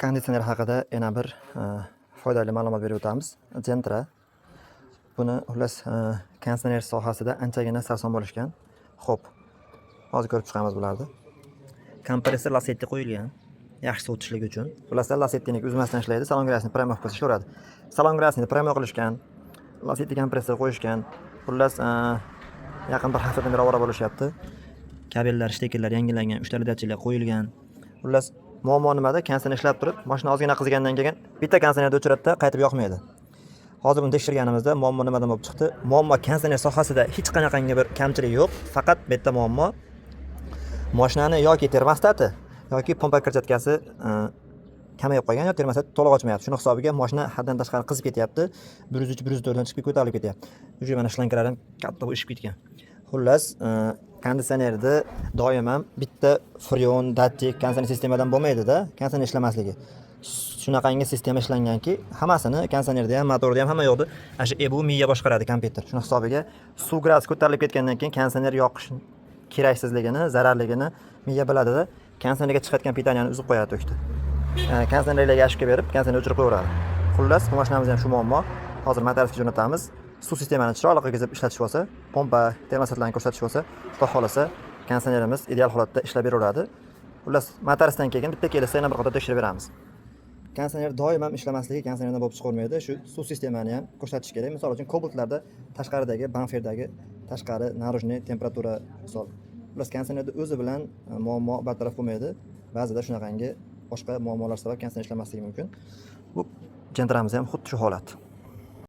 Konditsioner haqida yana bir foydali ma'lumot berib o'tamiz. Gentra. Buni xullas konditsioner sohasida anchagina sarson bo'lishgan. Xo'p. Hozir ko'rib chiqamiz bularni. Kompressor Lasetti qo'yilgan. Yaxshi sovutishlik uchun. Xullas Lasettining uzmasdan ishlaydi. Salon grasini primo qilib ishlaveradi. Salon grasini primo qilishgan. Lasetti kompressor qo'yishgan. Xullas yaqin bir haftadan beri ovora bo'lishyapti. Kabellar, shtekillar yangilangan, 3 ta datchiklar qo'yilgan. Xullas muammo nimada? Konditsioner ishlab turib, mashina ozgina qizigandan keyin bitta konditsionerni o'chiradi-da, qaytib yoqmaydi. Hozir buni tekshirganimizda muammo nimadan bo'lib chiqdi? Muammo konditsioner sohasida hech qanaqangi bir kamchilik yo'q, faqat bitta muammo mashinani yoki termostati yoki pompa kirchatkasi kamayib qolgan yoki termostat to'liq ochmayapti. Shuning hisobiga mashina haddan tashqari qizib ketyapti. 103, 104 dan chiqib ko'tarilib ketyapti. Уже mana shlankalar ham katta ishib ketgan. Xullas, konditsionerda doim ham bitta freon, datchik, konditsioner sistemadan bo'lmaydi-da, konditsioner ishlamasligi. Shunaqangi sistema ishlanganki, hammasini konditsionerda ham, motorda ham hamma yo'qdi. Ana shu bu miya boshqaradi kompyuter. Shuning hisobiga suv gradus ko'tarilib ketgandan keyin konditsioner yoqish keraksizligini, zararligini miya biladi-da, konditsionerga chiqayotgan pitaniyani uzib qo'yadi to'kdi. Konditsionerlarga ashka berib, konditsioner o'chirib qo'yaveradi. Xullas, bu mashinamizda ham shu muammo. Hozir motorga jo'natamiz. Suv sistemani chiroyli qilib ishlatish bo'lsa, pompa, termostlarni ko'rsatish bo'lsa, xudo xolasa konditsionerimiz ideal holatda ishlab beraveradi. Xullas, motordan keyin bitta kelsa yana bir qator tekshirib beramiz. Konditsioner doim ham ishlamasligi konditsionerdan bo'lib chiqolmaydi. Shu suv sistemani ham ko'rsatish kerak. Misol uchun, Cobaltlarda tashqaridagi, bamferdagi tashqari narujniy temperatura misol. Xullas, konditsionerda o'zi bilan muammo bartaraf bo'lmaydi. Ba'zida shunaqangi boshqa muammolar sabab konditsioner ishlamasligi mumkin. Bu Gentramiz ham xuddi shu holat.